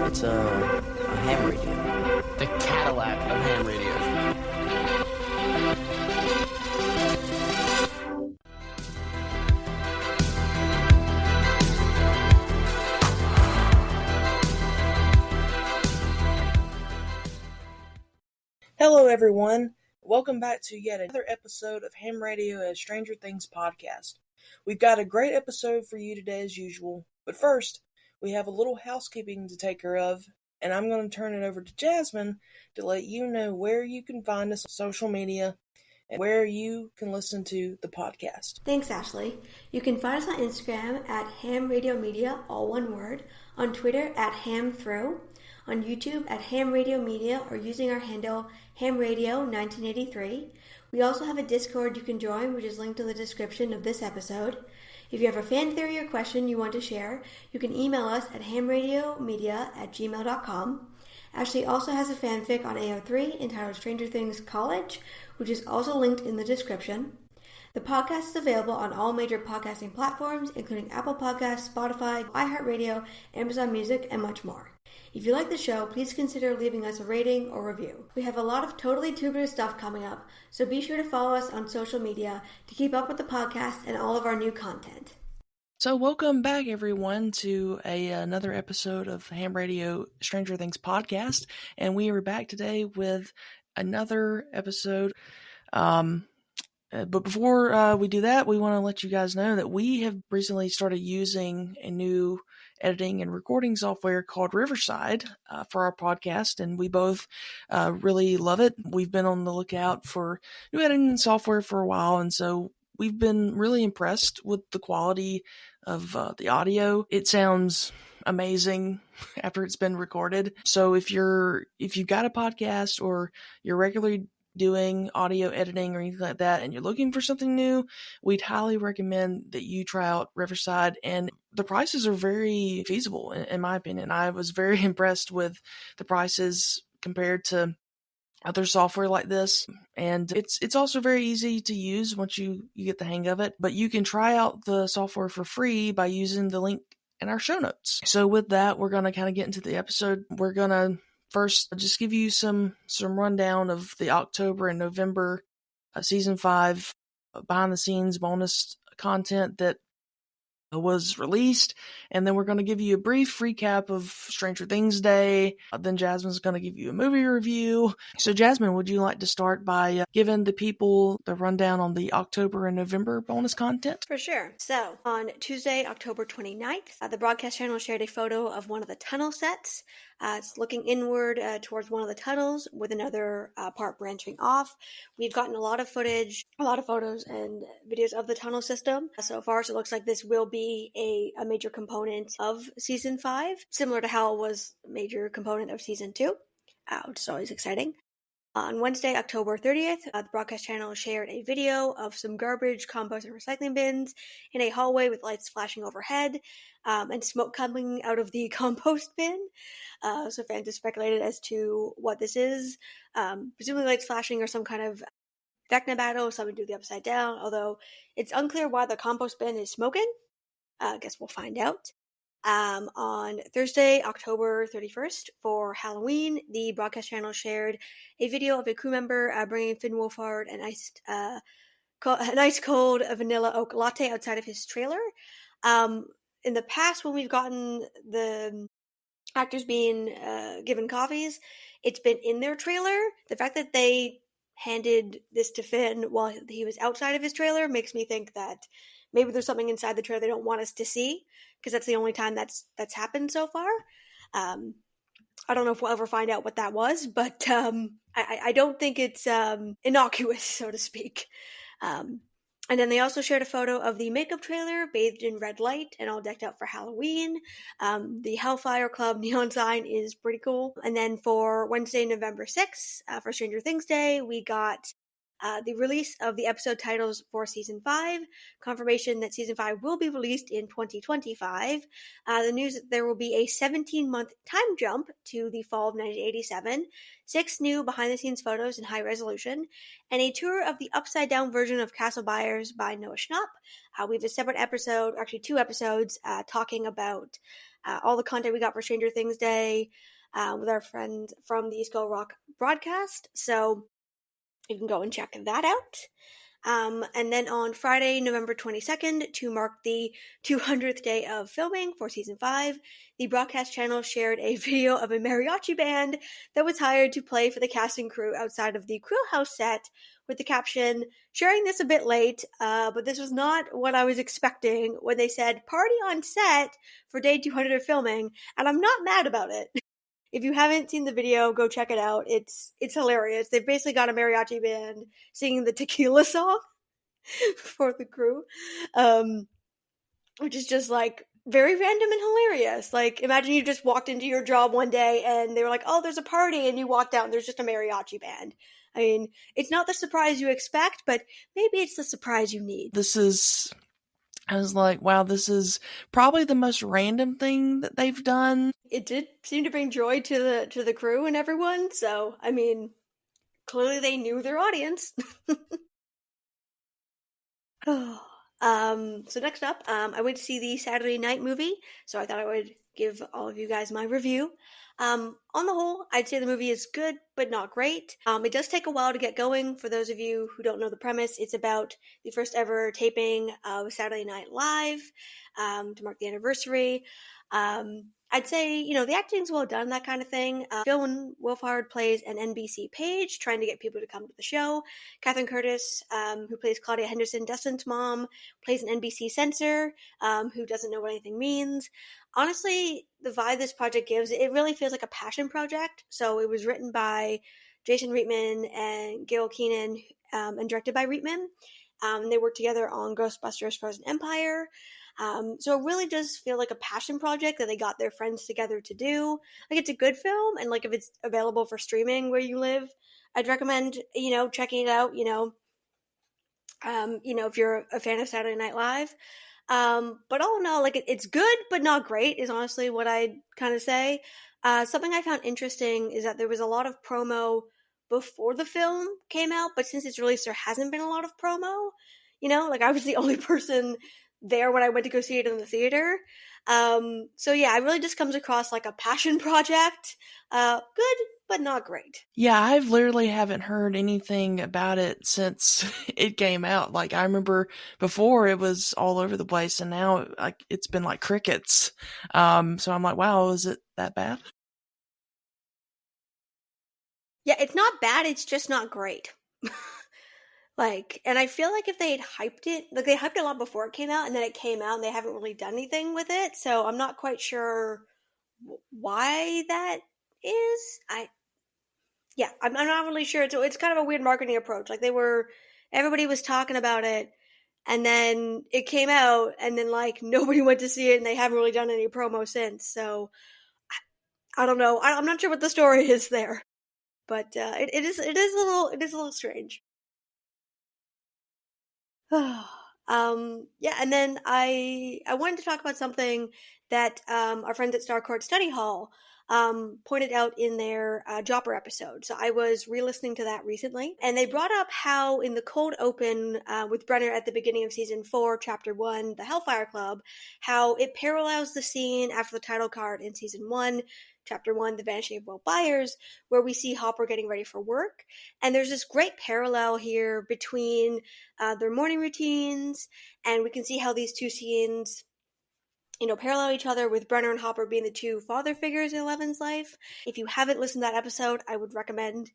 It's a ham radio. The Cadillac of ham radios. Hello everyone, welcome back to yet another episode of Ham Radio as Stranger Things podcast. We've got a great episode for you today as usual, but first, we have a little housekeeping to take care of, and I'm going to turn it over to Jasmin to let you know where you can find us on social media and where you can listen to the podcast. Thanks, Ashley. You can find us on Instagram at Ham Radio Media, all one word, on Twitter at HamThrough, on YouTube at Ham Radio Media, or using our handle HamRadio1983. We also have a Discord you can join, which is linked in the description of this episode. If you have a fan theory or question you want to share, you can email us at hamradiomedia@gmail.com. Ashley also has a fanfic on AO3 entitled Stranger Things College, which is also linked in the description. The podcast is available on all major podcasting platforms, including Apple Podcasts, Spotify, iHeartRadio, Amazon Music, and much more. If you like the show, please consider leaving us a rating or review. We have a lot of totally tubular stuff coming up, so be sure to follow us on social media to keep up with the podcast and all of our new content. So welcome back everyone to another episode of Ham Radio Stranger Things podcast, and we are back today with another episode. But before we do that, we want to let you guys know that we have recently started using a new editing and recording software called Riverside for our podcast, and we both really love it. We've been on the lookout for new editing software for a while, and so we've been really impressed with the quality of the audio. It sounds amazing after it's been recorded. So if you've got a podcast or you're regularly doing audio editing or anything like that and you're looking for something new, we'd highly recommend that you try out Riverside, and the prices are very feasible in my opinion. I was very impressed with the prices compared to other software like this, and it's also very easy to use once you get the hang of it. But you can try out the software for free by using the link in our show notes. So with that, we're going to kind of get into the episode. We're going to first just give you some rundown of the October and November season 5 behind the scenes bonus content that was released, and then we're going to give you a brief recap of Stranger Things Day. Then Jasmine's going to give you a movie review. So Jasmine, would you like to start by giving the people the rundown on the October and November bonus content? For sure. So, on Tuesday, October 29th, the broadcast channel shared a photo of one of the tunnel sets. It's looking inward towards one of the tunnels with another part branching off. We've gotten a lot of footage, a lot of photos and videos of the tunnel system so far, so it looks like this will be a major component of Season 5, similar to how it was a major component of Season 2, which is always exciting. On Wednesday, October 30th, the broadcast channel shared a video of some garbage, compost, and recycling bins in a hallway with lights flashing overhead and smoke coming out of the compost bin. So fans have speculated as to what this is. Presumably lights flashing or some kind of Vecna battle, something to do the upside down, although it's unclear why the compost bin is smoking. I guess we'll find out. On Thursday, October 31st, for Halloween, the broadcast channel shared a video of a crew member bringing Finn Wolfhard an ice cold vanilla oak latte outside of his trailer. In the past, when we've gotten the actors being given coffees, it's been in their trailer. The fact that they handed this to Finn while he was outside of his trailer makes me think that maybe there's something inside the trailer they don't want us to see, because that's the only time that's happened so far. I don't know if we'll ever find out what that was, but I don't think it's innocuous, so to speak. And then they also shared a photo of the makeup trailer bathed in red light and all decked out for Halloween. The Hellfire Club neon sign is pretty cool. And then for Wednesday, November 6th, for Stranger Things Day, we got the release of the episode titles for Season 5, confirmation that Season 5 will be released in 2025, the news that there will be a 17-month time jump to the fall of 1987, 6 new behind-the-scenes photos in high resolution, and a tour of the upside-down version of Castle Byers by Noah Schnapp. We have a separate episode, actually 2 episodes, talking about all the content we got for Stranger Things Day with our friends from the East Coast Rock broadcast. So you can go and check that out. And then on Friday, November 22nd, to mark the 200th day of filming for season 5, the broadcast channel shared a video of a mariachi band that was hired to play for the cast and crew outside of the Crew House set with the caption, "Sharing this a bit late, but this was not what I was expecting," when they said, "Party on set for day 200 of filming," and I'm not mad about it. If you haven't seen the video, go check it out. It's hilarious. They've basically got a mariachi band singing the tequila song for the crew, which is just like very random and hilarious. Like, imagine you just walked into your job one day and they were like, "Oh, there's a party," and you walked out and there's just a mariachi band. I mean, it's not the surprise you expect, but maybe it's the surprise you need. I was like, wow, this is probably the most random thing that they've done. It did seem to bring joy to the crew and everyone, so, I mean, clearly they knew their audience. So next up, I went to see the Saturday Night movie, so I thought I would give all of you guys my review. On the whole, I'd say the movie is good, but not great. It does take a while to get going. For those of you who don't know the premise, it's about the first ever taping of Saturday Night Live to mark the anniversary. I'd say, the acting's well done, that kind of thing. Finn Wolfhard plays an NBC page, trying to get people to come to the show. Catherine Curtis, who plays Claudia Henderson, Dustin's mom, plays an NBC censor, who doesn't know what anything means. Honestly, the vibe this project gives, it really feels like a passion project. So it was written by Jason Reitman and Gail Keenan, and directed by Reitman. They worked together on Ghostbusters Frozen Empire. So it really does feel like a passion project that they got their friends together to do. Like, it's a good film, and like if it's available for streaming where you live, I'd recommend, checking it out, if you're a fan of Saturday Night Live. But all in all, like, it's good, but not great is honestly what I'd kind of say. Something I found interesting is that there was a lot of promo before the film came out, but since its release, there hasn't been a lot of promo. Like, I was the only person there when I went to go see it in the theater. So yeah, it really just comes across like a passion project. Good, but not great. Yeah, I've literally haven't heard anything about it since it came out. Like, I remember before it was all over the place, and now like it's been like crickets. So I'm like, wow, is it that bad? Yeah, it's not bad, it's just not great. And I feel like if they had hyped it, like they hyped it a lot before it came out, and then it came out and they haven't really done anything with it, so I'm not quite sure why that is. I'm not really sure. It's kind of a weird marketing approach. Like, everybody was talking about it, and then it came out, and then like nobody went to see it, and they haven't really done any promo since, so I don't know. I'm not sure what the story is there, but it is a little strange. Yeah, and then I wanted to talk about something that our friends at Starcourt Study Hall pointed out in their Jopper episode. So I was re-listening to that recently, and they brought up how in the cold open with Brenner at the beginning of season 4, chapter 1, the Hellfire Club, how it parallels the scene after the title card in season 1, chapter 1, The Vanishing of Will Byers, where we see Hopper getting ready for work. And there's this great parallel here between their morning routines, and we can see how these two scenes parallel each other, with Brenner and Hopper being the two father figures in Eleven's life. If you haven't listened to that episode, I would recommend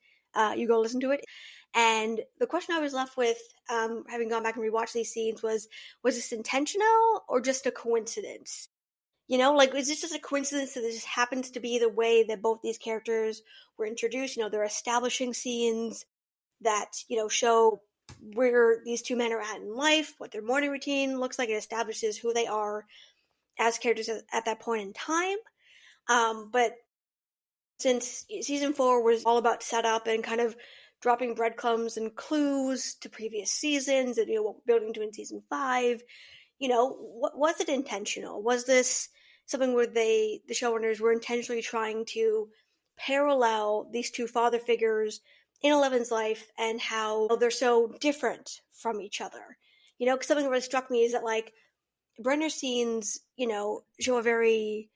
you go listen to it. And the question I was left with, having gone back and rewatched these scenes, was this intentional or just a coincidence? Is this just a coincidence that this happens to be the way that both these characters were introduced? They're establishing scenes that, show where these two men are at in life, what their morning routine looks like. It establishes who they are as characters at that point in time. But since season 4 was all about setup and kind of dropping breadcrumbs and clues to previous seasons and, what we're building to in season 5, was it intentional? Was this something where the showrunners were intentionally trying to parallel these two father figures in Eleven's life and how they're so different from each other? Because something that really struck me is that, like, Brenner's scenes, show a very,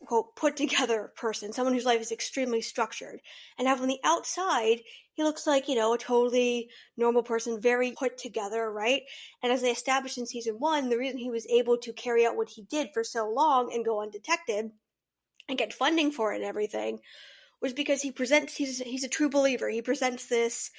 quote, put together person, someone whose life is extremely structured. And now from the outside, he looks like, a totally normal person, very put together, right? And as they established in season 1, the reason he was able to carry out what he did for so long and go undetected and get funding for it and everything was because he's a true believer. He presents this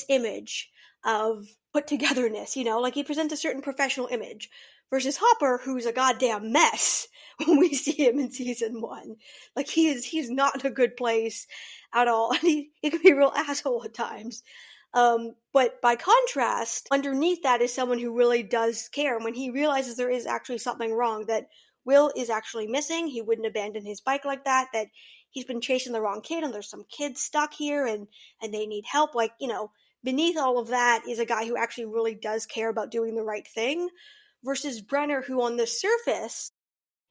image of put togetherness, like he presents a certain professional image, versus Hopper, who's a goddamn mess when we see him in season 1. Like he's not in a good place at all, and he can be a real asshole at times. But by contrast, underneath that is someone who really does care. And when he realizes there is actually something wrong, that Will is actually missing, he wouldn't abandon his bike like that he's been chasing the wrong kid and there's some kids stuck here and they need help. Like, beneath all of that is a guy who actually really does care about doing the right thing, versus Brenner, who on the surface,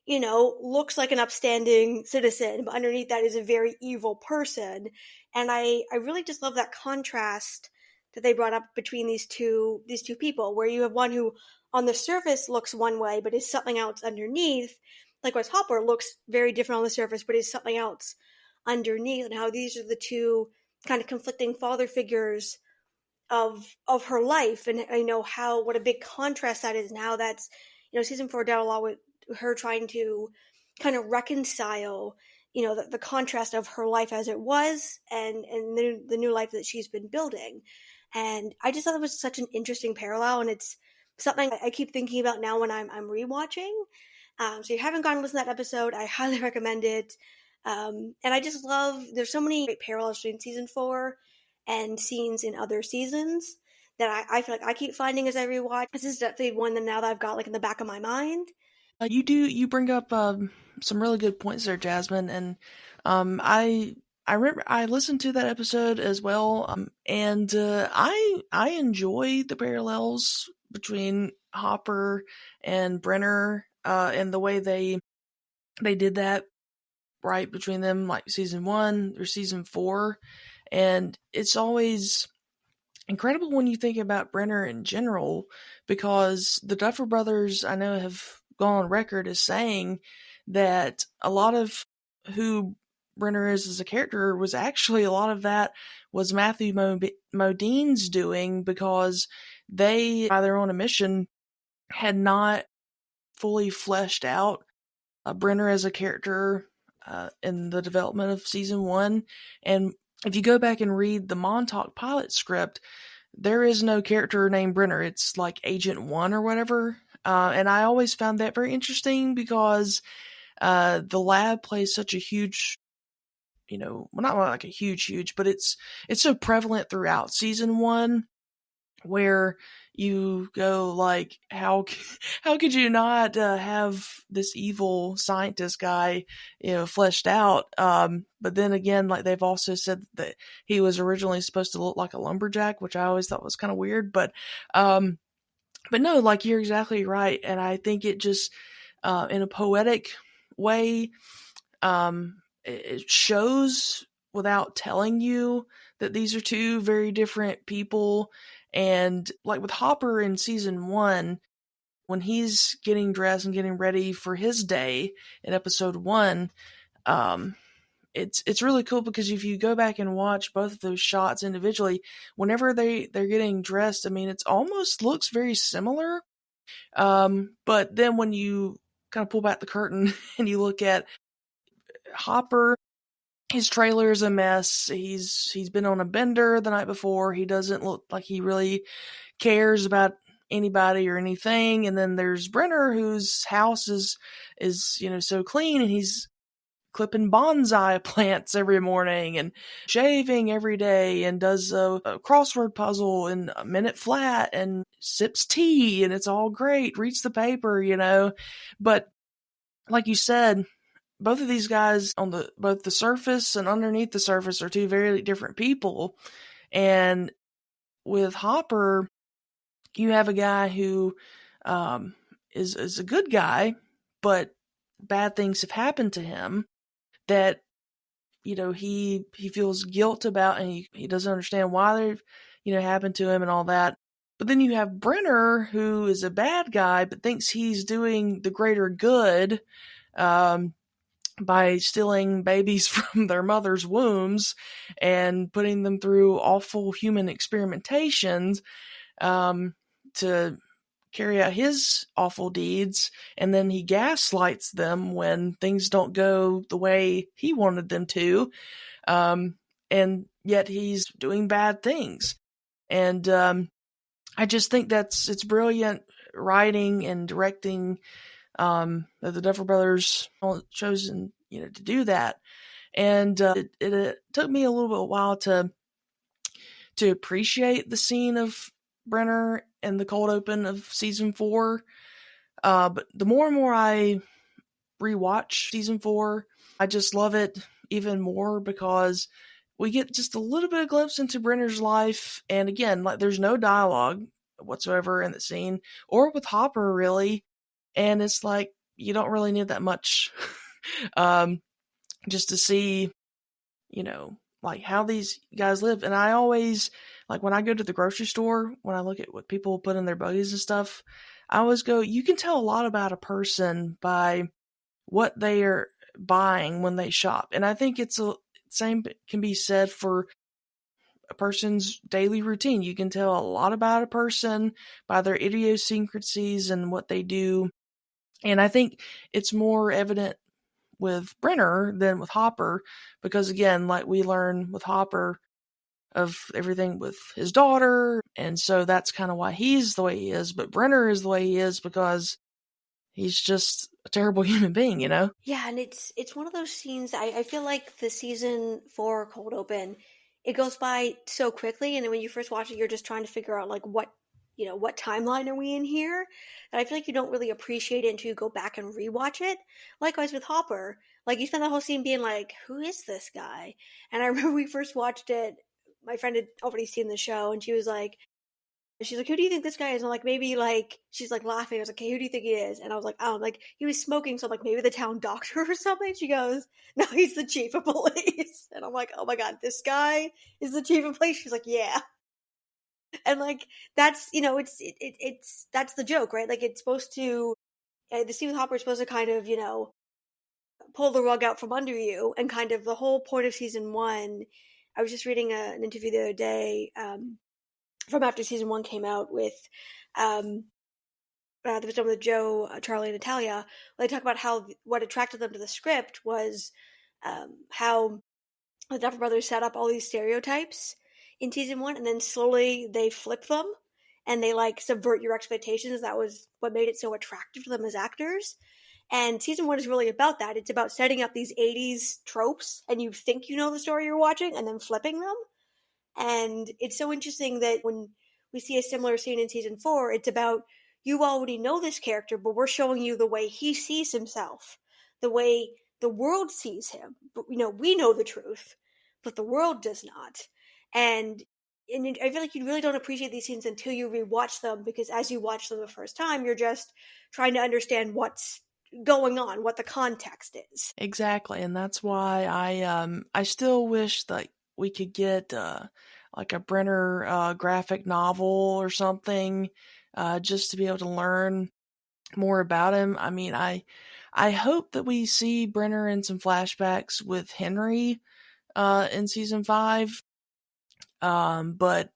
looks like an upstanding citizen, but underneath that is a very evil person. And I really just love that contrast that they brought up between these two people, where you have one who on the surface looks one way, but is something else underneath. Likewise, Hopper looks very different on the surface, but is something else underneath, and how these are the two kind of conflicting father figures of her life, and I know what a big contrast that is, and how that's, season 4 dealt a lot with her trying to kind of reconcile, the contrast of her life as it was and the new life that she's been building. And I just thought it was such an interesting parallel, and it's something I keep thinking about now when I'm rewatching. So if you haven't gone and listened to that episode, I highly recommend it. And I just love, there's so many great parallels between season 4 and scenes in other seasons that I feel like I keep finding as I rewatch. This is definitely one that now that I've got like in the back of my mind. You bring up some really good points there, Jasmine, and I remember I listened to that episode as well, and I enjoy the parallels between Hopper and Brenner, and the way they did that right between them, like season 1 or season 4, and it's always incredible when you think about Brenner in general, because the Duffer Brothers, I know, have gone on record as saying that a lot of who Brenner is as a character was actually, a lot of that was Matthew Modine's doing, because they, by their own admission, had not fully fleshed out Brenner as a character in the development of season 1. And if you go back and read the Montauk pilot script, there is no character named Brenner. It's like Agent 1 or whatever. And I always found that very interesting, because the lab plays such a huge, well, not like a huge, but it's so prevalent throughout season 1, where you go like, how could you not have this evil scientist guy, fleshed out? But then again, like, they've also said that he was originally supposed to look like a lumberjack, which I always thought was kind of weird. But no, like, you're exactly right, and I think it just, in a poetic way, it shows without telling you that these are two very different people. And like with Hopper in season 1, when he's getting dressed and getting ready for his day in episode 1, it's really cool, because if you go back and watch both of those shots individually, whenever they're getting dressed, I mean, it's almost looks very similar. But then when you kind of pull back the curtain and you look at Hopper, his trailer is a mess. He's been on a bender the night before. He doesn't look like he really cares about anybody or anything. And then there's Brenner, whose house is so clean, and he's clipping bonsai plants every morning and shaving every day, and does a crossword puzzle in a minute flat, and sips tea, and it's all great. Reads the paper, But like you said, both of these guys on both the surface and underneath the surface are two very different people. And with Hopper, you have a guy who is a good guy, but bad things have happened to him that he feels guilt about, and he doesn't understand why they've happened to him and all that. But then you have Brenner, who is a bad guy but thinks he's doing the greater good. by stealing babies from their mother's wombs and putting them through awful human experimentations to carry out his awful deeds, and then he gaslights them when things don't go the way he wanted them to, and yet he's doing bad things. And I just think it's brilliant writing and directing that the Duffer Brothers chosen to do that. And it took me a little bit while to appreciate the scene of Brenner in the cold open of season 4. But the more and more I rewatch season 4, I just love it even more because we get just a little bit of glimpse into Brenner's life. And again, like, there's no dialogue whatsoever in the scene or with Hopper, really. And it's like, you don't really need that much just to see, like, how these guys live. And I always, like, when I go to the grocery store, when I look at what people put in their buggies and stuff, I always go, you can tell a lot about a person by what they are buying when they shop. And I think it's the same can be said for a person's daily routine. You can tell a lot about a person by their idiosyncrasies and what they do. And I think it's more evident with Brenner than with Hopper, because again, like, we learn with Hopper of everything with his daughter, and so that's kind of why he's the way he is. But Brenner is the way he is because he's just a terrible human being, Yeah, and it's one of those scenes. I feel like the season 4 cold open, it goes by so quickly, and then when you first watch it, you're just trying to figure out, like, what timeline are we in here? That I feel like you don't really appreciate it until you go back and rewatch it. Likewise with Hopper, like, you spend the whole scene being like, who is this guy? And I remember we first watched it, my friend had already seen the show, and she's like, who do you think this guy is? And I'm like, maybe, like, she's like laughing. I was like, hey, who do you think he is? And I was like, oh, like, he was smoking, so I'm like, maybe the town doctor or something. She goes, no, he's the chief of police. And I'm like, oh my God, this guy is the chief of police? She's like, yeah. And, like, that's, that's the joke, right? Like, it's supposed to, the scene with Hopper is supposed to kind of, pull the rug out from under you. And kind of the whole point of season 1, I was just reading an interview the other day, from after season 1 came out with, there was done with Joe, Charlie, and Natalia. They talk about how what attracted them to the script was how the Duffer Brothers set up all these stereotypes in season 1, and then slowly they flip them, and they, like, subvert your expectations. That was what made it so attractive to them as actors. And season 1 is really about that. It's about setting up these 80s tropes, and you think you know the story you're watching, and then flipping them. And it's so interesting that when we see a similar scene in season 4, it's about, you already know this character, but we're showing you the way he sees himself, the way the world sees him. But, we know the truth, but the world does not. And I feel like you really don't appreciate these scenes until you rewatch them, because as you watch them the first time, you're just trying to understand what's going on, what the context is. Exactly, and that's why I still wish that we could get like a Brenner graphic novel or something, just to be able to learn more about him. I mean, I hope that we see Brenner in some flashbacks with Henry in season 5. But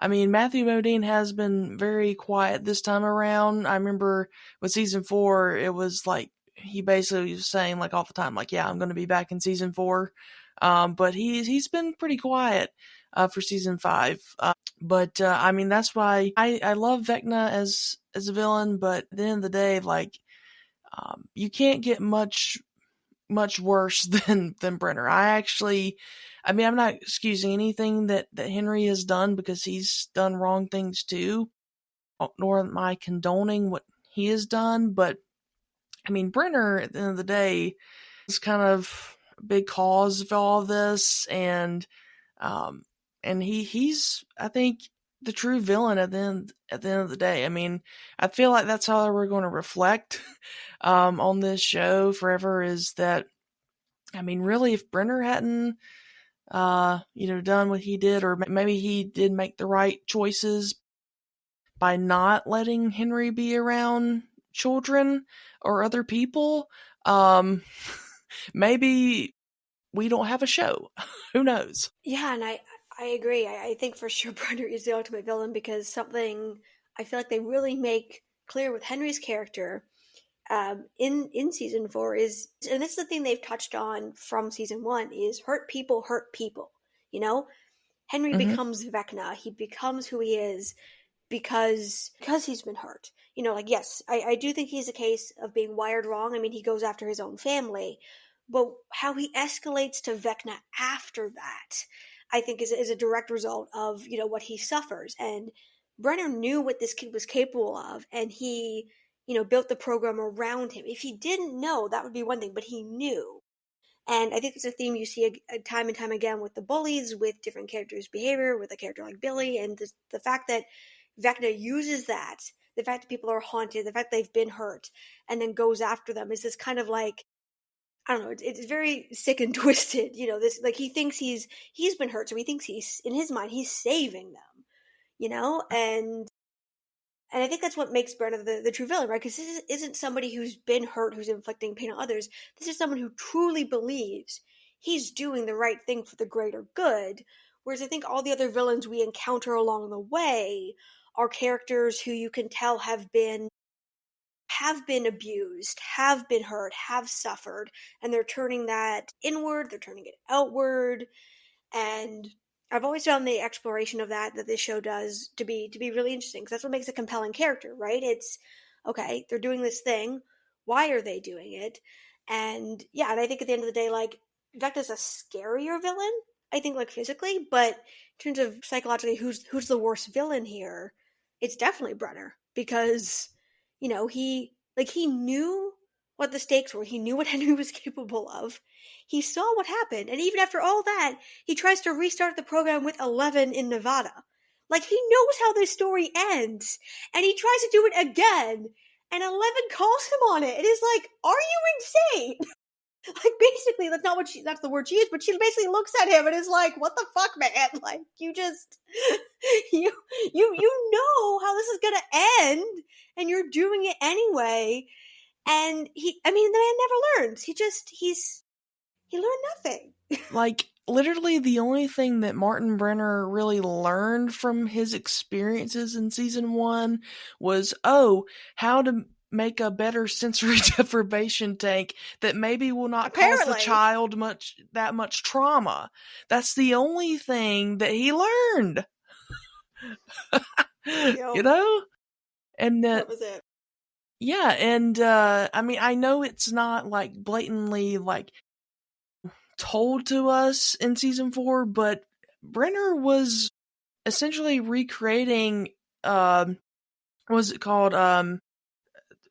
I mean, Matthew Modine has been very quiet this time around. I remember with season 4, it was like he basically was saying, like, all the time, like, yeah, I'm going to be back in season 4. But he's been pretty quiet for season 5. But I mean, that's why I love Vecna as a villain. But at the end of the day, like, you can't get much worse than Brenner. I mean, I'm not excusing anything that Henry has done, because he's done wrong things too, nor am I condoning what he has done. But I mean, Brenner, at the end of the day, is kind of a big cause of all of this, and he's, I think, the true villain at the end of the day. I mean, I feel like that's how we're going to reflect on this show forever, is that, I mean, really, if Brenner hadn't done what he did, or maybe he did make the right choices by not letting Henry be around children or other people, maybe we don't have a show. Who knows? Yeah, and I agree. I think for sure Brenner is the ultimate villain because something I feel like they really make clear with Henry's character in season 4 is, and this is the thing they've touched on from season 1, is hurt people hurt people. You know, Henry Mm-hmm. becomes Vecna. He becomes who he is because he's been hurt. You know, like, yes, I do think he's a case of being wired wrong. I mean, he goes after his own family, but how he escalates to Vecna after that, I think is a direct result of, you know, what he suffers. And Brenner knew what this kid was capable of, and he, you know, built the program around him. If he didn't know, that would be one thing, but he knew. And I think it's a theme you see time and time again with the bullies, with different characters' behavior, with a character like Billy, and the fact that Vecna uses that, the fact that people are haunted, the fact they've been hurt, and then goes after them is this kind of like, I don't know, it's very sick and twisted. You know, this, like, he thinks he's been hurt, so he thinks he's, in his mind, he's saving them, you know? And I think that's what makes Brenner the true villain, right? Because this isn't somebody who's been hurt, who's inflicting pain on others. This is someone who truly believes he's doing the right thing for the greater good. Whereas I think all the other villains we encounter along the way are characters who you can tell have been abused, have been hurt, have suffered, and they're turning that inward, they're turning it outward. And I've always found the exploration of that this show does to be really interesting, because that's what makes a compelling character, right? It's, okay, they're doing this thing, why are they doing it? And yeah, and I think at the end of the day, like, Vecna's a scarier villain, I think, like, physically, but in terms of psychologically, who's the worst villain here, it's definitely Brenner, because, you know, he knew what the stakes were, he knew what Henry was capable of, he saw what happened, and even after all that, he tries to restart the program with 11 in Nevada. Like, he knows how this story ends, and he tries to do it again, and 11 calls him on it. It is like, are you insane? Like, basically, that's the word she used, but she basically looks at him and is like, what the fuck, man? Like, you just, you know how this is gonna end, and you're doing it anyway. And the man never learns. He learned nothing. Like, literally the only thing that Martin Brenner really learned from his experiences in season 1 was, how to make a better sensory deprivation tank that maybe will not cause the child that much trauma. That's the only thing that he learned. You know? And that was it. Yeah, and I mean, I know it's not like blatantly like told to us in season 4, but Brenner was essentially recreating what was it called?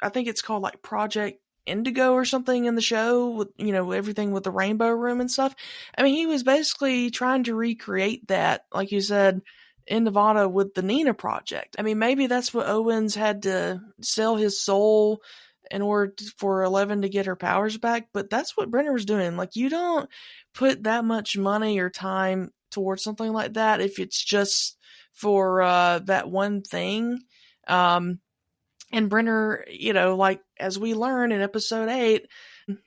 I think it's called like Project Indigo or something in the show, with, you know, everything with the rainbow room and stuff. I mean, he was basically trying to recreate that, like you said, in Nevada with the Nina Project. I mean, maybe that's what Owens had to sell his soul in order for 11 to get her powers back, but that's what Brenner was doing. Like, you don't put that much money or time towards something like that if it's just for that one thing. And Brenner, you know, like, as we learn in episode 8,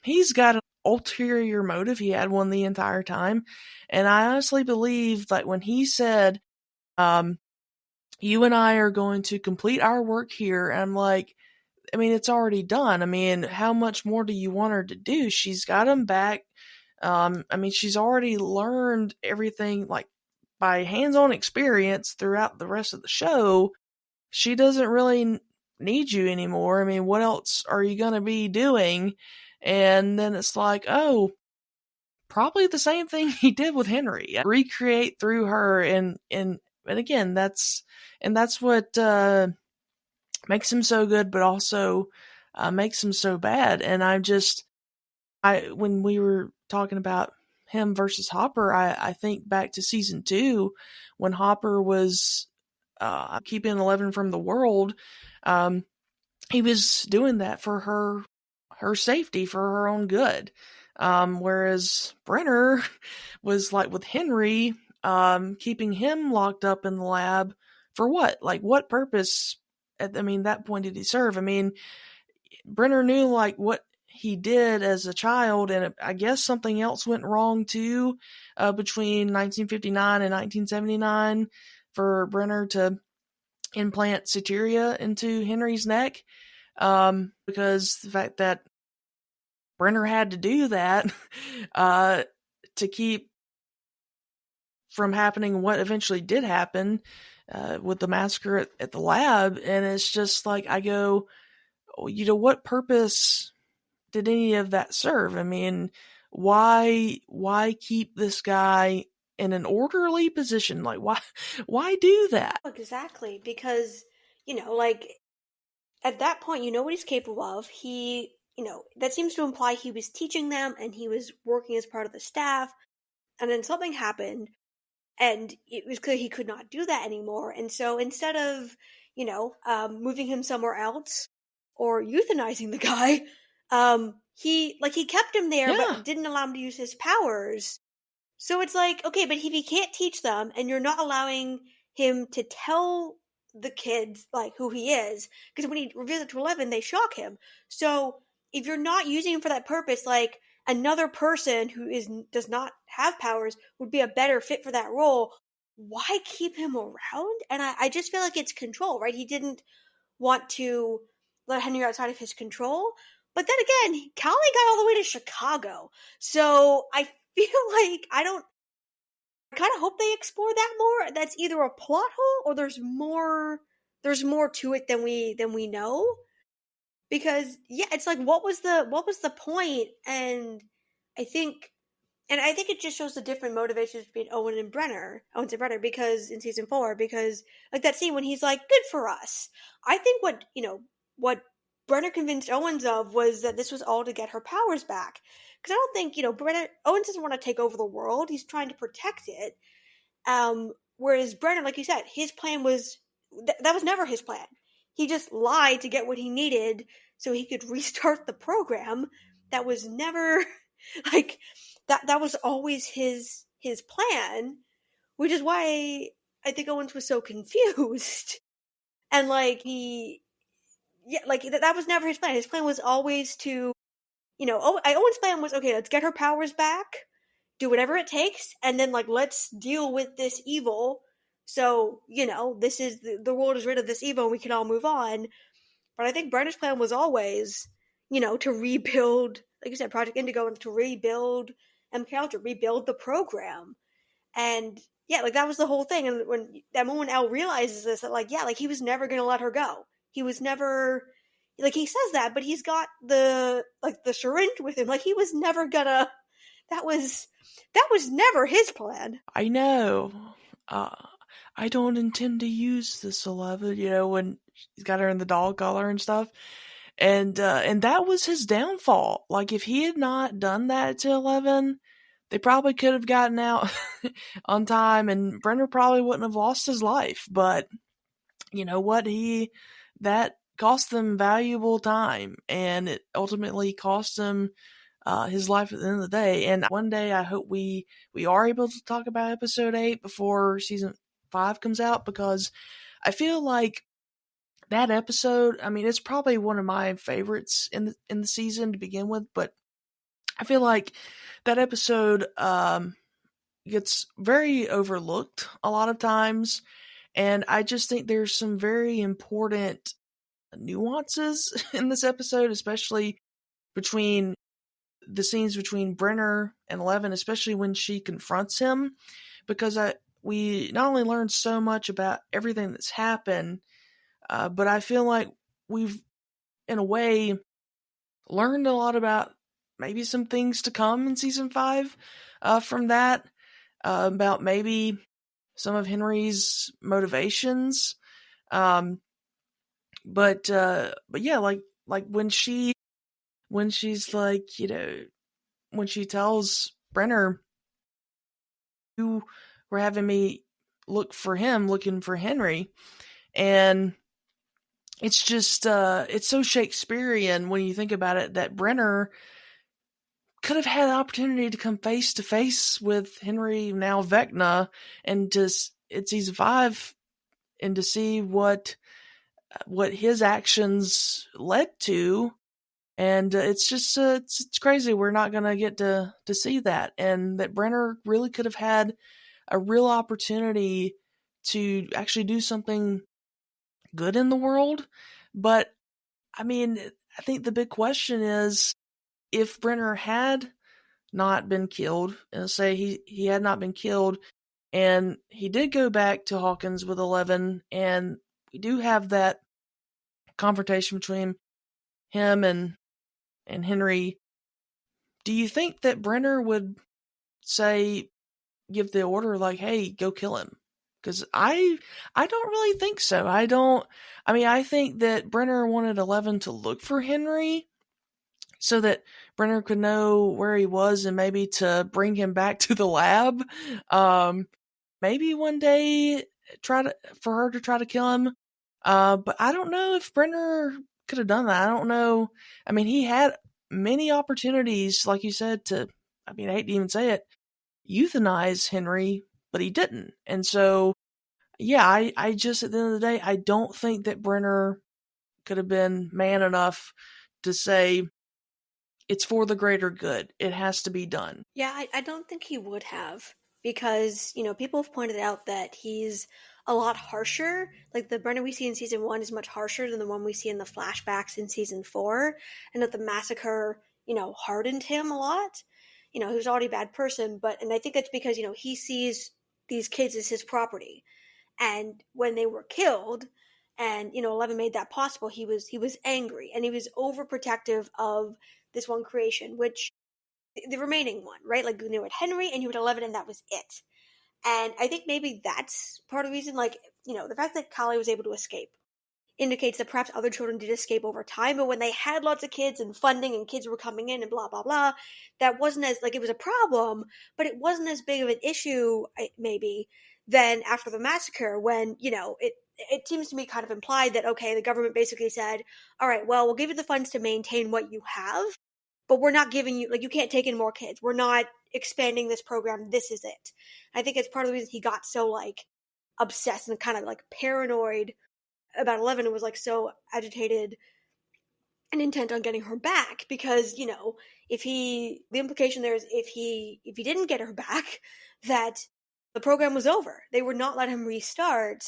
he's got an ulterior motive. He had one the entire time. And I honestly believe that when he said, you and I are going to complete our work here, and I'm like, I mean, it's already done. I mean, how much more do you want her to do? She's got him back. I mean, she's already learned everything, like, by hands-on experience throughout the rest of the show. She doesn't really need you anymore. I mean, what else are you going to be doing? And then it's like, probably the same thing he did with Henry. Recreate through her, and again, that's what makes him so good, but also makes him so bad. And when we were talking about him versus Hopper, I think back to season 2 when Hopper was keeping 11 from the world. He was doing that for her safety, for her own good. Whereas Brenner was like with Henry, keeping him locked up in the lab for what? Like, what purpose? I mean, that point did he serve? I mean, Brenner knew like what he did as a child, and I guess something else went wrong too, between 1959 and 1979 for Brenner to implant Soteria into Henry's neck, because the fact that Brenner had to do that to keep from happening what eventually did happen with the massacre at the lab. And it's just like, I go, what purpose did any of that serve? I mean, why keep this guy in an orderly position? Like, why do that? Exactly, because, like, at that point, you know what he's capable of. He, that seems to imply he was teaching them and he was working as part of the staff. And then something happened, and it was clear he could not do that anymore. And so instead of, moving him somewhere else or euthanizing the guy, he kept him there, Yeah. but didn't allow him to use his powers. So it's like, okay, but if he can't teach them and you're not allowing him to tell the kids, like, who he is, because when he reveals it to 11, they shock him. So if you're not using him for that purpose, like, another person who does not have powers would be a better fit for that role, why keep him around? And I just feel like it's control, right? He didn't want to let Henry outside of his control. But then again, Callie got all the way to Chicago. So I feel like I kind of hope they explore that more. That's either a plot hole or there's more to it than we know. Because yeah, it's like, what was the point? And I think it just shows the different motivations between Owens and Brenner, because in season 4, because like that scene when he's like, good for us. I think what Brenner convinced Owens of was that this was all to get her powers back. Because I don't think, Owens doesn't want to take over the world. He's trying to protect it. Whereas Brenner, like you said, his plan was, that was never his plan. He just lied to get what he needed so he could restart the program. That was never, like, that was always his plan, which is why I think Owens was so confused. And like, that was never his plan. His plan was always to, Owen's plan was, okay, let's get her powers back, do whatever it takes, and then, like, let's deal with this evil. So, this is, the world is rid of this evil and we can all move on. But I think Brenner's plan was always, to rebuild, like you said, Project Indigo, and to rebuild MK Ultra, rebuild the program. And yeah, like, that was the whole thing. And when that moment Al realizes this, that, like, yeah, like, he was never going to let her go. He was never, like, he says that, but he's got the syringe with him. Like, he was never gonna, that was never his plan. I know. I don't intend to use this 11, when he's got her in the dog collar and stuff. And that was his downfall. Like, if he had not done that to 11, they probably could have gotten out on time, and Brenner probably wouldn't have lost his life. But you know what? That cost them valuable time, and it ultimately cost him his life at the end of the day. And one day I hope we are able to talk about episode 8 before season 5 comes out, because I feel like that episode, I mean, it's probably one of my favorites in the season to begin with, but I feel like that episode gets very overlooked a lot of times, and I just think there's some very important nuances in this episode, especially between the scenes between Brenner and 11, especially when she confronts him, because we not only learned so much about everything that's happened, but I feel like we've, in a way, learned a lot about maybe some things to come in season 5 from that, about maybe some of Henry's motivations. But yeah, like when she's like, when she tells Brenner, you were having me looking for Henry, and it's just, it's so Shakespearean when you think about it, that Brenner could have had the opportunity to come face to face with Henry, now Vecna, and in season 5, and to see what his actions led to. And it's just it's crazy we're not going to get to see that, and that Brenner really could have had a real opportunity to actually do something good in the world. But I mean, I think the big question is, if Brenner had not been killed, and say he had not been killed, and he did go back to Hawkins with 11, and we do have that confrontation between him and Henry, do you think that Brenner would say, give the order like, hey, go kill him? Because I don't really think so. I think that Brenner wanted 11 to look for Henry so that Brenner could know where he was and maybe to bring him back to the lab. Maybe one day for her to try to kill him. But I don't know if Brenner could have done that. I don't know. I mean, he had many opportunities, like you said, I hate to even say it, euthanize Henry, but he didn't. And so, yeah, I just, at the end of the day, I don't think that Brenner could have been man enough to say, it's for the greater good. It has to be done. Yeah, I don't think he would have, because, people have pointed out that he's a lot harsher. Like, the Brenner we see in season 1 is much harsher than the one we see in the flashbacks in season 4, and that the massacre, hardened him a lot. He was already a bad person, and I think that's because, he sees these kids as his property. And when they were killed, and 11 made that possible, he was angry, and he was overprotective of this one creation, which the remaining one, right? Like, you had Henry and you had 11, and that was it. And I think maybe that's part of the reason, like, the fact that Kali was able to escape indicates that perhaps other children did escape over time, but when they had lots of kids and funding and kids were coming in and blah, blah, blah, that wasn't as, like, it was a problem, but it wasn't as big of an issue, maybe, than after the massacre, when, it seems to me kind of implied that, okay, the government basically said, all right, well, we'll give you the funds to maintain what you have, but we're not giving you, like, you can't take in more kids. We're not expanding this program. This is it. I think it's part of the reason he got so, like, obsessed and kind of, like, paranoid about 11 and was, like, so agitated and intent on getting her back, because, the implication there is if he didn't get her back, that the program was over. They would not let him restart,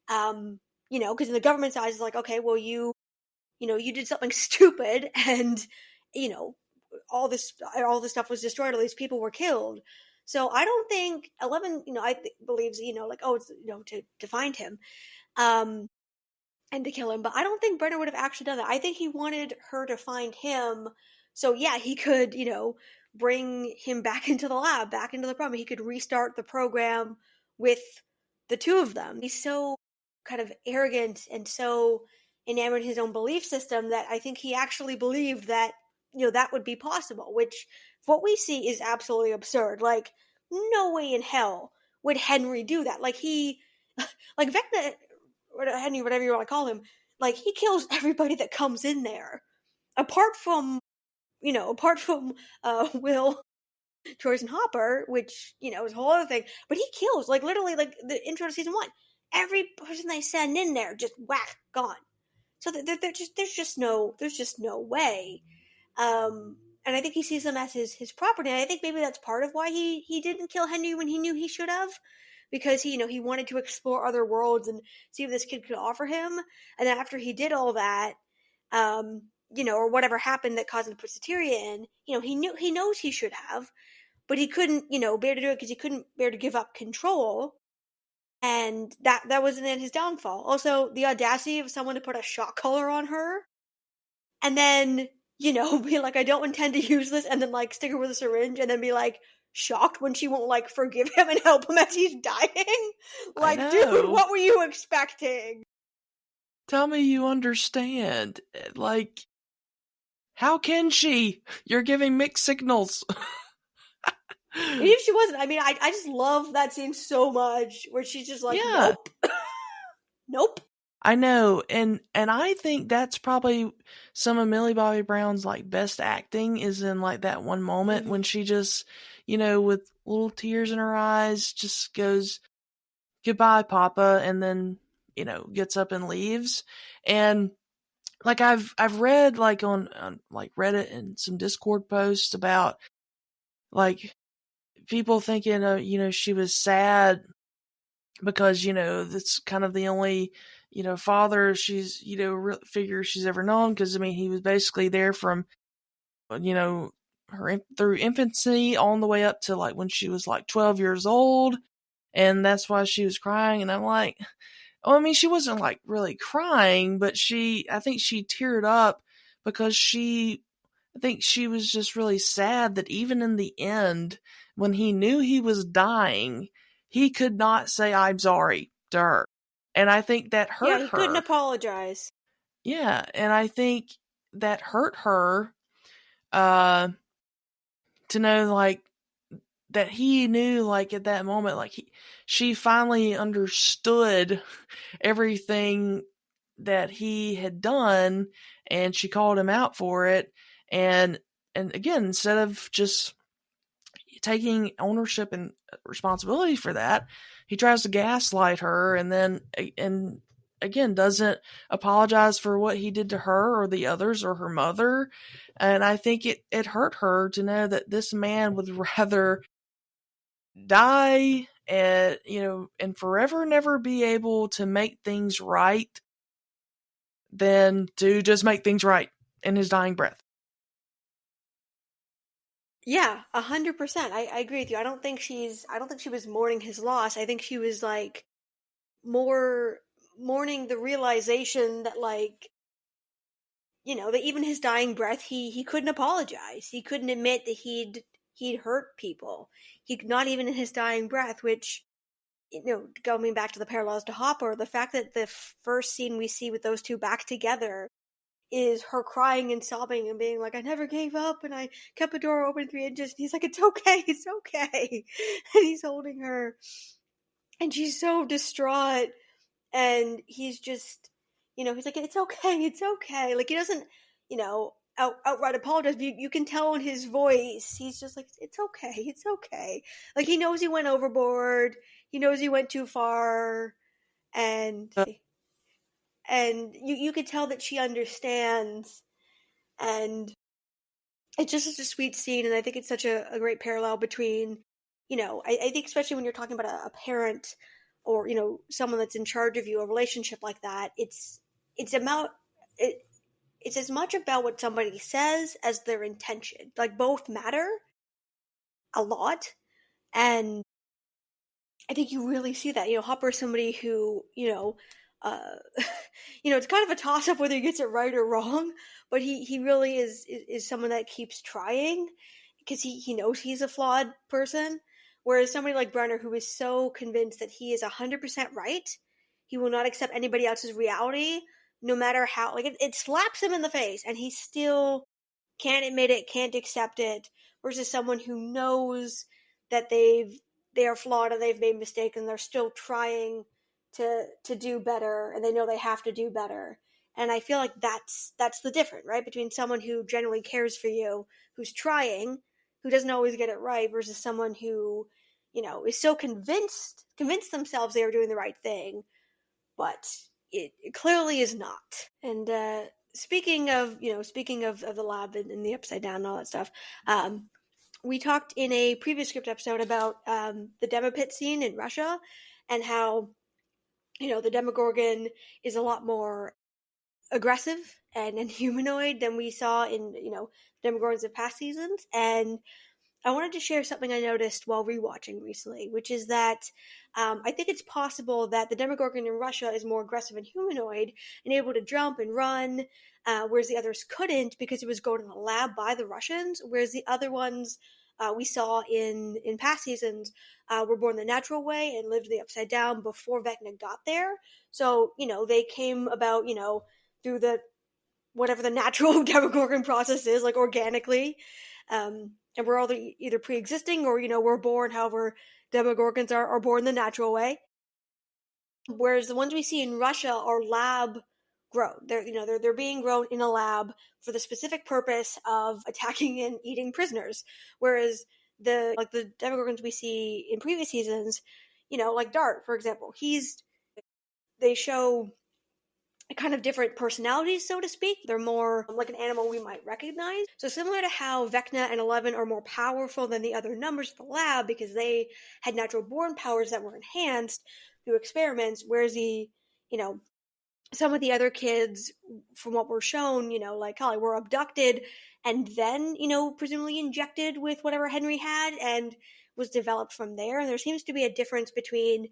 because in the government's eyes, it's like, okay, well, you did something stupid, and, all this stuff was destroyed, all these people were killed. So I don't think 11, believes, like, oh, it's, to find him, and to kill him. But I don't think Brenner would have actually done that. I think he wanted her to find him, so yeah, he could, bring him back into the lab, back into the program. He could restart the program with the two of them. He's so kind of arrogant and so enamored in his own belief system that I think he actually believed that, that would be possible, which what we see is absolutely absurd. Like, no way in hell would Henry do that. Like, like Vecna, or Henry, whatever you want to call him, like, he kills everybody that comes in there. Apart from Will, Joyce, and Hopper, which, is a whole other thing. But he kills, like, literally, like, the intro to season 1. Every person they send in there, just whack, gone. So there's just no way. And I think he sees them as his property. And I think maybe that's part of why he didn't kill Henry when he knew he should have, because he wanted to explore other worlds and see what this kid could offer him. And then after he did all that, or whatever happened that caused him to put Soteria in, he knows he should have, but he couldn't, bear to do it because he couldn't bear to give up control. And that was then his downfall. Also, the audacity of someone to put a shock collar on her and then, be like, I don't intend to use this, and then, like, stick her with a syringe and then be, like, shocked when she won't, like, forgive him and help him as he's dying. Like, dude, what were you expecting? Tell me you understand. Like, how can she? You're giving mixed signals. Even if she wasn't, I just love that scene so much, where she's just like, yeah. Nope. Nope. I know, and I think that's probably some of Millie Bobby Brown's, like, best acting, is in, like, that one moment when she just, with little tears in her eyes, just goes, goodbye, Papa, and then, gets up and leaves. And like I've read like on like Reddit and some Discord posts about like people thinking she was sad because that's kind of the only father she's figure she's ever known, because I mean he was basically there from her through infancy on the way up to like when she was like 12 years old, and that's why she was crying. And I'm like, oh, I mean, she wasn't like really crying, but I think she teared up because I think she was just really sad that even in the end, when he knew he was dying, he could not say, I'm sorry to her. And I think that Yeah, hurt he couldn't her. apologize. Yeah. And I think that hurt her, uh, to know like that he knew like at that moment, like she finally understood everything that he had done, and she called him out for it. And again, instead of just taking ownership and responsibility for that, he tries to gaslight her, and again doesn't apologize for what he did to her or the others or her mother. And I think it hurt her to know that this man would rather die and forever never be able to make things right than to just make things right in his dying breath. Yeah, 100%. I agree with you. I don't think she was mourning his loss. I think she was like more mourning the realization that like, that even his dying breath, he couldn't apologize. He couldn't admit that he'd hurt people. He not even in his dying breath, which, going back to the parallels to Hopper, the fact that the first scene we see with those two back together is her crying and sobbing and being like, I never gave up and I kept the door open 3 inches. And he's like, it's okay, it's okay. And he's holding her and she's so distraught, and he's just, he's like, it's okay, it's okay. Like he doesn't, outright apologize. You can tell in his voice, he's just like, it's okay, it's okay. Like he knows he went overboard, he knows he went too far, and you could tell that she understands. And it's just such a sweet scene, and I think it's such a great parallel between, I think especially when you're talking about a parent or, someone that's in charge of you, a relationship like that, it's about it it's as much about what somebody says as their intention. Like both matter a lot. And I think you really see that. Hopper is somebody who, uh, it's kind of a toss up whether he gets it right or wrong, but he really is someone that keeps trying because he knows he's a flawed person. Whereas somebody like Brenner, who is so convinced that he is 100% right, he will not accept anybody else's reality, no matter how, like it slaps him in the face, and he still can't admit it, can't accept it. Versus someone who knows that they are flawed and they've made mistakes and they're still trying to do better, and they know they have to do better. And I feel like that's the difference, right? Between someone who genuinely cares for you, who's trying, who doesn't always get it right, versus someone who, is so convinced themselves they are doing the right thing, but it clearly is not. And speaking of the lab and the upside down and all that stuff, we talked in a previous script episode about the demo pit scene in Russia, and how the Demogorgon is a lot more aggressive and humanoid than we saw in Demogorgons of past seasons. And I wanted to share something I noticed while rewatching recently, which is that I think it's possible that the Demogorgon in Russia is more aggressive and humanoid and able to jump and run, whereas the others couldn't because it was going in the lab by the Russians, whereas the other ones we saw in past seasons were born the natural way and lived the upside down before Vecna got there. So, they came about, through the whatever the natural Demogorgon process is, like organically. And we're all either pre-existing or, we're born however Demogorgons are born the natural way. Whereas the ones we see in Russia are lab grown. They're being grown in a lab for the specific purpose of attacking and eating prisoners. Whereas the Demogorgons we see in previous seasons, like Dart, for example, they show kind of different personalities, so to speak. They're more like an animal we might recognize. So similar to how Vecna and 11 are more powerful than the other numbers of the lab because they had natural born powers that were enhanced through experiments, whereas some of the other kids, from what we're shown, like Holly, were abducted and then, presumably injected with whatever Henry had and was developed from there. And there seems to be a difference between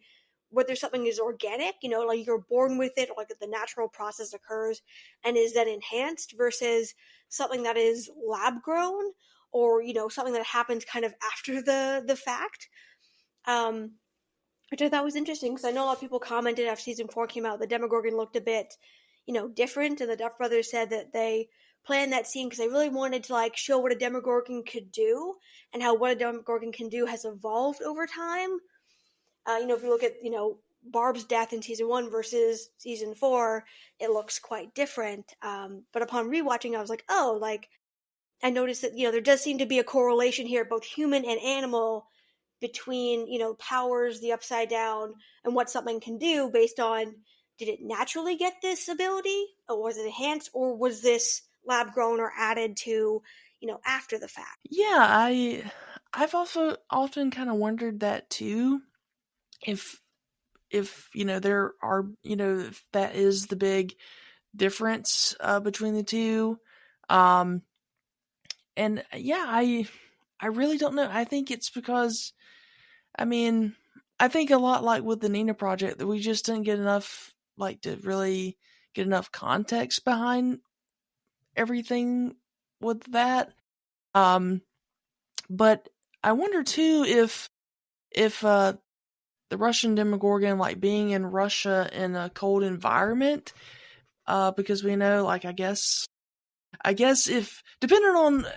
whether something is organic, like you're born with it, or like the natural process occurs and is then enhanced versus something that is lab grown or, something that happens kind of after the fact. Which I thought was interesting because I know a lot of people commented after season 4 came out, the Demogorgon looked a bit, different. And the Duff brothers said that they planned that scene because they really wanted to like show what a Demogorgon could do and how what a Demogorgon can do has evolved over time. If you look at, Barb's death in season 1 versus season 4, it looks quite different. But upon rewatching, I was like, oh, like I noticed that, there does seem to be a correlation here, both human and animal, between, powers, the upside down, and what something can do based on, did it naturally get this ability, or was it enhanced, or was this lab grown or added to, after the fact? Yeah, I've also often kind of wondered that too. If there are, if that is the big difference between the two. And yeah, I really don't know. I think it's because, I think a lot like with the Nina project that we just didn't get enough, like to really get enough context behind everything with that. But I wonder too if the Russian Demogorgon, like being in Russia in a cold environment, because we know, like, I guess if, depending on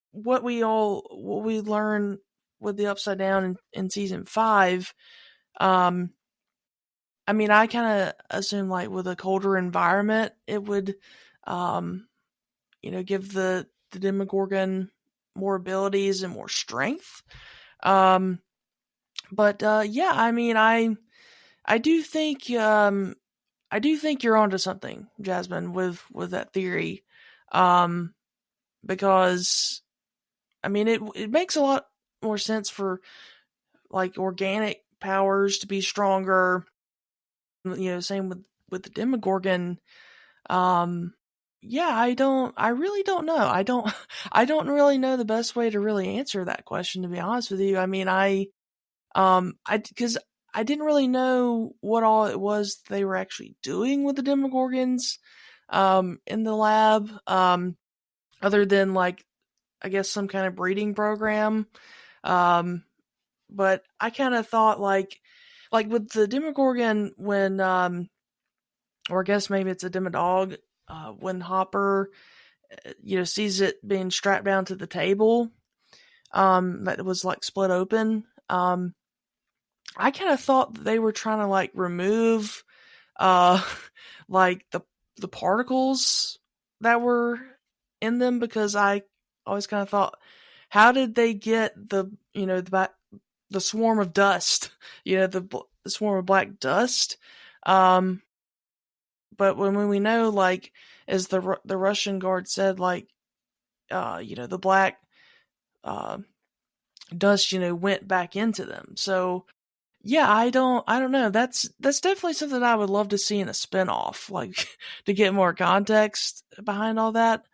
what we learn with the Upside Down in season 5, I kind of assume, like, with a colder environment, it would, give the Demogorgon more abilities and more strength. But yeah, I do think you're onto something, Jasmine, with that theory, because it makes a lot more sense for like organic powers to be stronger. Same with the Demogorgon. Yeah, I really don't know. I don't really know the best way to really answer that question, to be honest with you. Because I didn't really know what all it was they were actually doing with the Demogorgons, in the lab, other than, like, I guess some kind of breeding program. But I kind of thought, like with the Demogorgon when, or I guess maybe it's a Demodog, when Hopper, sees it being strapped down to the table, that was like split open. I kind of thought that they were trying to like remove, like the particles that were in them, because I always kind of thought, how did they get the swarm of dust, the swarm of black dust? But when we know, like, as the Russian guard said, like, the black dust, went back into them. So yeah, I don't know. That's definitely something I would love to see in a spinoff, like, to get more context behind all that.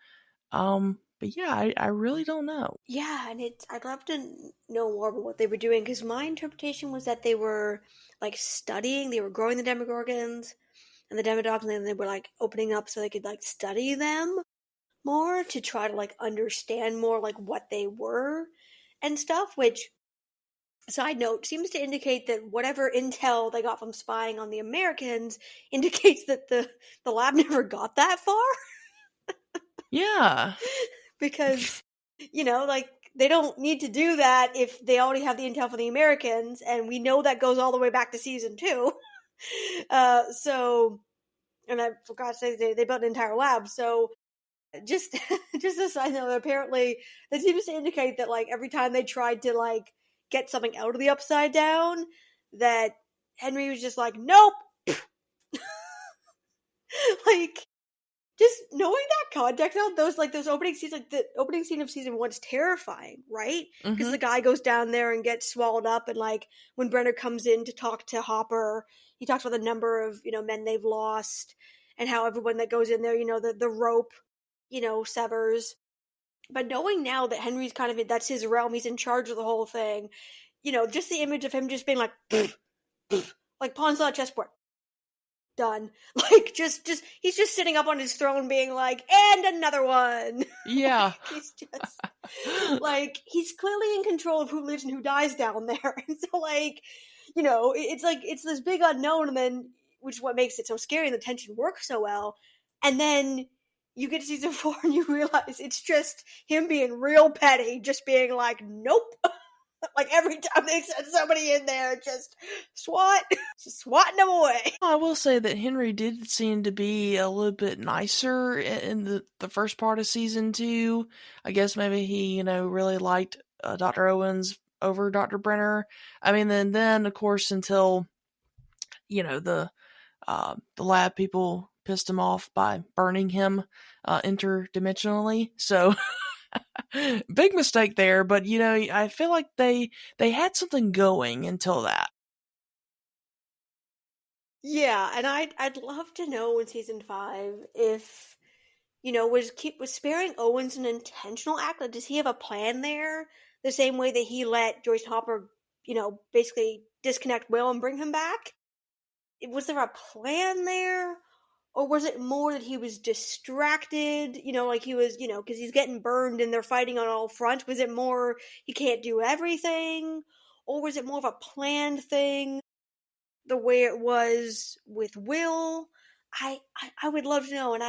But yeah, I really don't know. Yeah, and I'd love to know more about what they were doing, because my interpretation was that they were like studying, they were growing the Demogorgons and the Demodogs, and then they were like opening up so they could like study them more to try to like understand more like what they were and stuff, which, side note, seems to indicate that whatever intel they got from spying on the Americans indicates that the lab never got that far. Yeah. Because, like, they don't need to do that if they already have the intel for the Americans, and we know that goes all the way back to season 2. So, and I forgot to say, they built an entire lab, so just a side note, apparently that seems to indicate that, like, every time they tried to, like, get something out of the Upside Down, that Henry was just like, nope. Like, just knowing that context now, those opening scenes, like the opening scene of season 1 is terrifying, right? Because the guy goes down there and gets swallowed up, and like when Brenner comes in to talk to Hopper, he talks about the number of men they've lost, and how everyone that goes in there, the rope, severs. But knowing now that Henry's kind of that's his realm, he's in charge of the whole thing. Just the image of him just being like, like pawns on a chessboard. Done. Like, he's just sitting up on his throne being like, and another one. Yeah. He's just, like, he's clearly in control of who lives and who dies down there. And so, like, it's this big unknown, and then, which is what makes it so scary, and the tension works so well. And then you get to season 4 and you realize it's just him being real petty, just being like, nope. Like every time they send somebody in there, just swatting them away. I will say that Henry did seem to be a little bit nicer in the first part of season 2. I guess maybe he, really liked Dr. Owens over Dr. Brenner. I mean, then of course, until, the lab people pissed him off by burning him interdimensionally. So big mistake there, but I feel like they had something going until that. Yeah, and I'd love to know in season 5 if was sparing Owens an intentional act. Like, does he have a plan there? The same way that he let Joyce and Hopper, basically disconnect Will and bring him back. Was there a plan there? Or was it more that he was distracted, like he was, because he's getting burned and they're fighting on all fronts? Was it more he can't do everything? Or was it more of a planned thing, the way it was with Will? I would love to know. And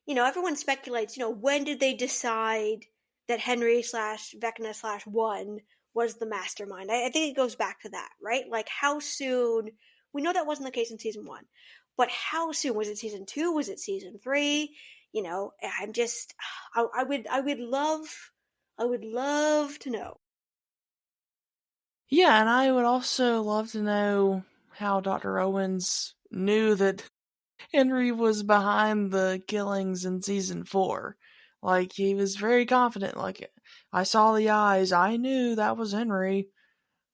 everyone speculates, when did they decide that Henry / Vecna / 1 was the mastermind? I think it goes back to that, right? Like, how soon? We know that wasn't the case in season 1. But how soon? Was it season 2? Was it season 3? I'm just, I would love to know. Yeah, and I would also love to know how Dr. Owens knew that Henry was behind the killings in season 4. Like, he was very confident. Like, I saw the eyes. I knew that was Henry.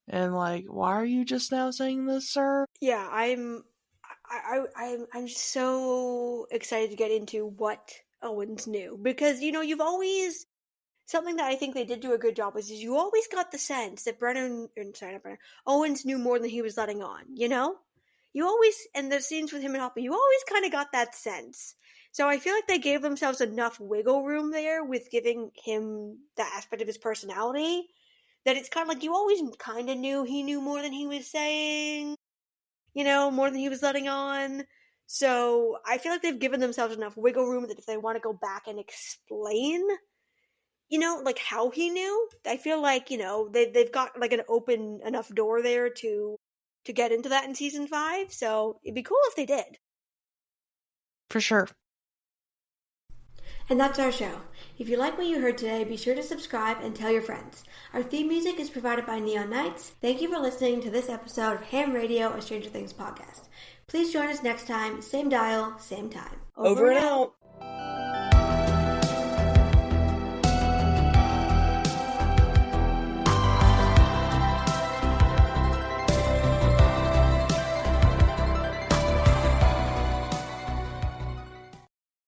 And like, why are you just now saying this, sir? Yeah, I'm so excited to get into what Owens knew, because you've always, something that I think they did do a good job is you always got the sense that Owens knew more than he was letting on. You always, and the scenes with him and Hopper, you always kind of got that sense. So I feel like they gave themselves enough wiggle room there with giving him that aspect of his personality, that it's kind of like you always kind of knew he knew more than he was saying. More than he was letting on. So I feel like they've given themselves enough wiggle room that if they want to go back and explain, like how he knew, I feel like, they've got like an open enough door there to get into that in season 5. So it'd be cool if they did. For sure. And that's our show. If you like what you heard today, be sure to subscribe and tell your friends. Our theme music is provided by Neon Knights. Thank you for listening to this episode of Ham Radio, a Stranger Things podcast. Please join us next time, same dial, same time. Over and out.